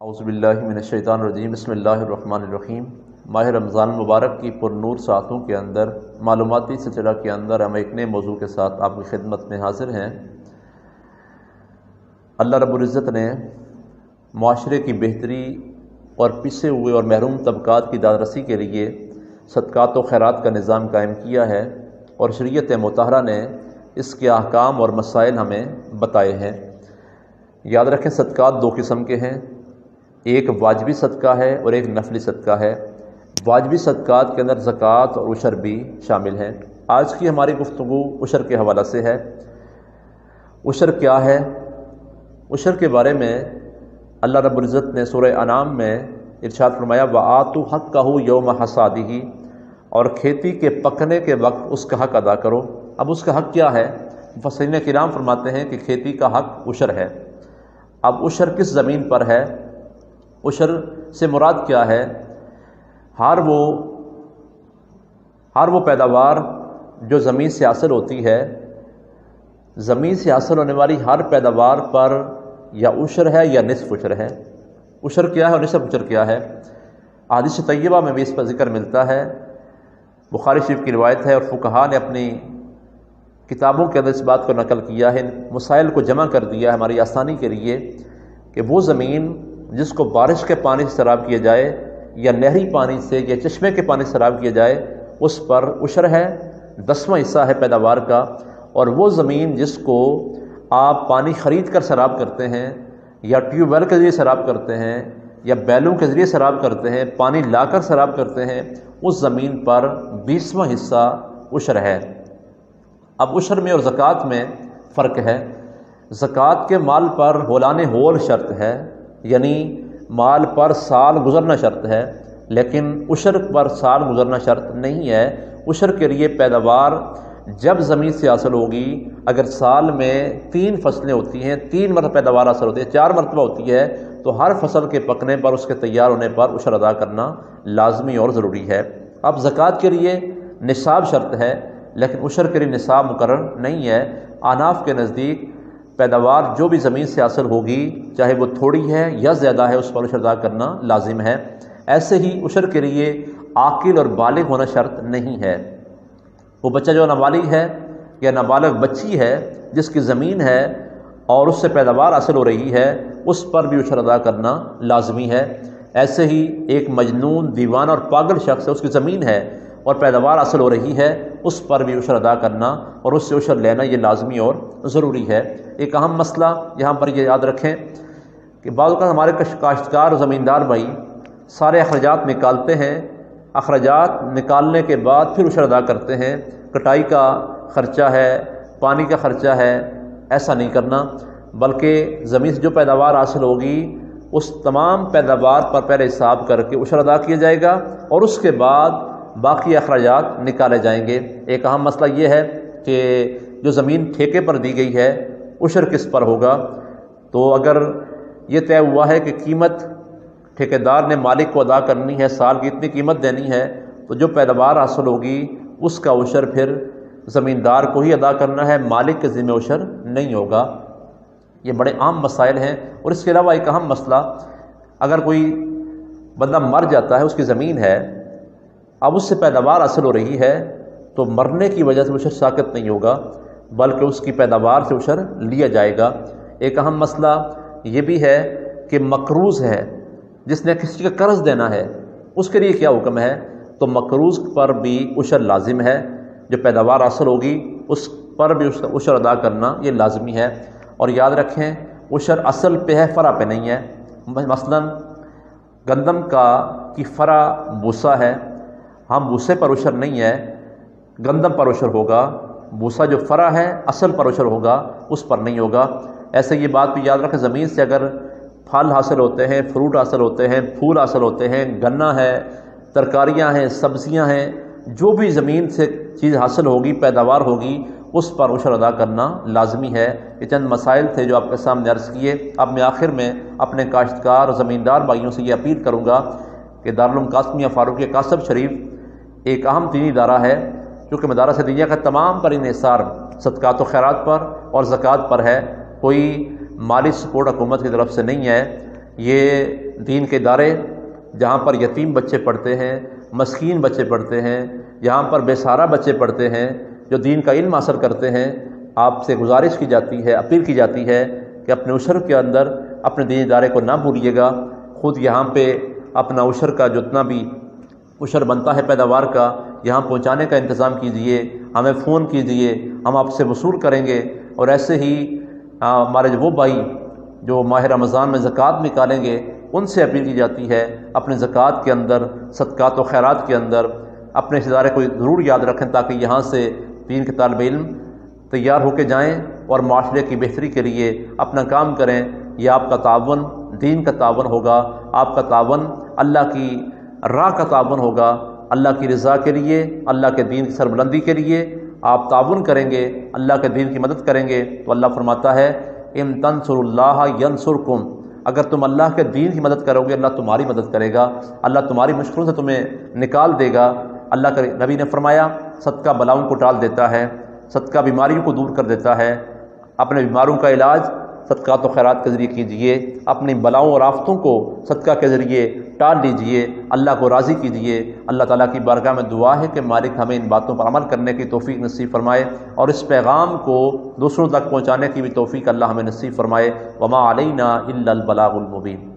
اعوذ باللہ من الشیطان الرجیم بسم اللہ الرحمن الرحیم۔ ماہ رمضان مبارک کی پر نور ساعتوں کے اندر معلوماتی سلسلہ کے اندر ہم ایک نئے موضوع کے ساتھ آپ کی خدمت میں حاضر ہیں۔ اللہ رب العزت نے معاشرے کی بہتری اور پسے ہوئے اور محروم طبقات کی داد رسی کے لیے صدقات و خیرات کا نظام قائم کیا ہے، اور شریعت مطہرہ نے اس کے احکام اور مسائل ہمیں بتائے ہیں۔ یاد رکھیں، صدقات دو قسم کے ہیں، ایک واجبی صدقہ ہے اور ایک نفلی صدقہ ہے۔ واجبی صدقات کے اندر زکوٰۃ اور عشر بھی شامل ہیں۔ آج کی ہماری گفتگو عشر کے حوالہ سے ہے۔ عشر کیا ہے؟ عشر کے بارے میں اللہ رب العزت نے سورہ انعام میں ارشاد فرمایا، وَآتُوا حَقَّهُ يَوْمَ حَصَادِهِ، اور کھیتی کے پکنے کے وقت اس کا حق ادا کرو۔ اب اس کا حق کیا ہے؟ مفسرین کرام فرماتے ہیں کہ کھیتی کا حق عشر ہے۔ اب عشر کس زمین پر ہے؟ عشر سے مراد کیا ہے؟ ہر وہ پیداوار جو زمین سے حاصل ہوتی ہے، زمین سے حاصل ہونے والی ہر پیداوار پر یا عشر ہے یا نصف عشر ہے۔ عشر کیا ہے اور نصف عشر کیا ہے؟ احادیث طیبہ میں بھی اس پر ذکر ملتا ہے۔ بخاری شریف کی روایت ہے، اور فقہاء نے اپنی کتابوں کے اندر اس بات کو نقل کیا ہے، مسائل کو جمع کر دیا ہے ہماری آسانی کے لیے، کہ وہ زمین جس کو بارش کے پانی سے سیراب کیا جائے یا نہری پانی سے یا چشمے کے پانی سے سیراب کیا جائے، اس پر عشر ہے، 10واں حصہ ہے پیداوار کا۔ اور وہ زمین جس کو آپ پانی خرید کر سیراب کرتے ہیں یا ٹیوب ویل کے ذریعے سیراب کرتے ہیں یا بیلوں کے ذریعے سیراب کرتے ہیں، پانی لا کر سیراب کرتے ہیں، اس زمین پر 20واں حصہ عشر ہے۔ اب عشر میں اور زکوٰۃ میں فرق ہے۔ زکوٰۃ کے مال پر ہولان ہول شرط ہے، یعنی مال پر سال گزرنا شرط ہے، لیکن عشر پر سال گزرنا شرط نہیں ہے۔ عشر کے لیے پیداوار جب زمین سے حاصل ہوگی، اگر سال میں 3 فصلیں ہوتی ہیں، 3 مرتبہ پیداوار حاصل ہوتی ہے، 4 مرتبہ ہوتی ہے، تو ہر فصل کے پکنے پر، اس کے تیار ہونے پر عشر ادا کرنا لازمی اور ضروری ہے۔ اب زکوٰۃ کے لیے نصاب شرط ہے، لیکن عشر کے لیے نصاب مقرر نہیں ہے۔ احناف کے نزدیک پیداوار جو بھی زمین سے حاصل ہوگی، چاہے وہ تھوڑی ہے یا زیادہ ہے، اس پر عشر ادا کرنا لازم ہے۔ ایسے ہی عشر کے لیے عاقل اور بالغ ہونا شرط نہیں ہے۔ وہ بچہ جو نابالغ ہے یا نابالغ بچی ہے، جس کی زمین ہے اور اس سے پیداوار حاصل ہو رہی ہے، اس پر بھی عشر ادا کرنا لازمی ہے۔ ایسے ہی ایک مجنون، دیوانہ اور پاگل شخص ہے، اس کی زمین ہے اور پیداوار حاصل ہو رہی ہے، اس پر بھی عشر ادا کرنا اور اس سے عشر لینا یہ لازمی اور ضروری ہے۔ ایک اہم مسئلہ یہاں پر یہ یاد رکھیں کہ بعض اوقات ہمارے کاشتکار اور زمیندار بھائی سارے اخراجات نکالتے ہیں، اخراجات نکالنے کے بعد پھر عشر ادا کرتے ہیں، کٹائی کا خرچہ ہے، پانی کا خرچہ ہے۔ ایسا نہیں کرنا، بلکہ زمین سے جو پیداوار حاصل ہوگی، اس تمام پیداوار پر پہلے حساب کر کے عشر ادا کیا جائے گا، اور اس کے بعد باقی اخراجات نکالے جائیں گے۔ ایک اہم مسئلہ یہ ہے کہ جو زمین ٹھیکے پر دی گئی ہے، عشر کس پر ہوگا؟ تو اگر یہ طے ہوا ہے کہ قیمت ٹھیکیدار نے مالک کو ادا کرنی ہے، سال کی اتنی قیمت دینی ہے، تو جو پیداوار حاصل ہوگی اس کا عشر پھر زمیندار کو ہی ادا کرنا ہے، مالک کے ذمہ عشر نہیں ہوگا۔ یہ بڑے عام مسائل ہیں۔ اور اس کے علاوہ ایک اہم مسئلہ، اگر کوئی بندہ مر جاتا ہے، اس کی زمین ہے، اب اس سے پیداوار حاصل ہو رہی ہے، تو مرنے کی وجہ سے عشر ساقط نہیں ہوگا، بلکہ اس کی پیداوار سے عشر لیا جائے گا۔ ایک اہم مسئلہ یہ بھی ہے کہ مقروض ہے، جس نے کسی کا قرض دینا ہے، اس کے لیے کیا حکم ہے؟ تو مقروض پر بھی عشر لازم ہے۔ جو پیداوار حاصل ہوگی اس پر بھی عشر ادا کرنا یہ لازمی ہے۔ اور یاد رکھیں، عشر اصل پہ ہے، فرع پہ نہیں ہے۔ مثلا گندم کی فرع بوسا ہے، ہم بوسے پر عشر نہیں ہے، گندم پر عشر ہوگا۔ بوسا جو فرع ہے، اصل پر عشر ہوگا، اس پر نہیں ہوگا۔ ایسے یہ بات بھی یاد رکھیں، زمین سے اگر پھل حاصل ہوتے ہیں، فروٹ حاصل ہوتے ہیں، پھول حاصل ہوتے ہیں، گنا ہے، ترکاریاں ہیں، سبزیاں ہیں، جو بھی زمین سے چیز حاصل ہوگی، پیداوار ہوگی، اس پر عشر ادا کرنا لازمی ہے۔ یہ چند مسائل تھے جو آپ کے سامنے عرض کیے۔ اب میں آخر میں اپنے کاشتکار اور زمیندار بھائیوں سے یہ اپیل کروں گا کہ دارالعلوم قاسمیہ فاروقیہ قصب شریف ایک اہم دینی ادارہ ہے، چونکہ مدارس دینیہ کا تمام ترین انحصار صدقات و خیرات پر اور زکوٰۃ پر ہے، کوئی مالی سپورٹ حکومت کی طرف سے نہیں ہے۔ یہ دین کے ادارے جہاں پر یتیم بچے پڑھتے ہیں، مسکین بچے پڑھتے ہیں، جہاں پر بے سہارا بچے پڑھتے ہیں، جو دین کا علم حاصل کرتے ہیں، آپ سے گزارش کی جاتی ہے، اپیل کی جاتی ہے کہ اپنے عشر کے اندر اپنے دینی ادارے کو نہ بھولیے گا، خود یہاں پہ اپنا عشر کا جتنا بھی عشر بنتا ہے پیداوار کا یہاں پہنچانے کا انتظام کیجئے، ہمیں فون کیجئے، ہم آپ سے وصول کریں گے۔ اور ایسے ہی ہمارے وہ بھائی جو ماہ رمضان میں زکوٰۃ نکالیں گے ان سے اپیل کی جاتی ہے اپنے زکوٰۃ کے اندر، صدقات و خیرات کے اندر اپنے اس ادارے کو ضرور یاد رکھیں تاکہ یہاں سے دین کے طالب علم تیار ہو کے جائیں اور معاشرے کی بہتری کے لیے اپنا کام کریں۔ یہ آپ کا تعاون دین کا تعاون ہوگا، آپ کا تعاون اللہ کی راہ کا تعاون ہوگا، اللہ کی رضا کے لیے، اللہ کے دین کی سربلندی کے لیے آپ تعاون کریں گے، اللہ کے دین کی مدد کریں گے تو اللہ فرماتا ہے ان تنصروا اللہ ینصرکم، اگر تم اللہ کے دین کی مدد کرو گے اللہ تمہاری مدد کرے گا، اللہ تمہاری مشکلوں سے تمہیں نکال دے گا۔ اللہ کے نبی نے فرمایا صدقہ بلاؤں کو ٹال دیتا ہے، صدقہ بیماریوں کو دور کر دیتا ہے۔ اپنے بیماروں کا علاج صدقات و خیرات کے ذریعے کیجئے، اپنی بلاؤں اور آفتوں کو صدقہ کے ذریعے ٹال لیجئے، اللہ کو راضی کیجئے۔ اللہ تعالیٰ کی بارگاہ میں دعا ہے کہ مالک ہمیں ان باتوں پر عمل کرنے کی توفیق نصیب فرمائے اور اس پیغام کو دوسروں تک پہنچانے کی بھی توفیق اللہ ہمیں نصیب فرمائے۔ وما علینا الا البلاغ المبین۔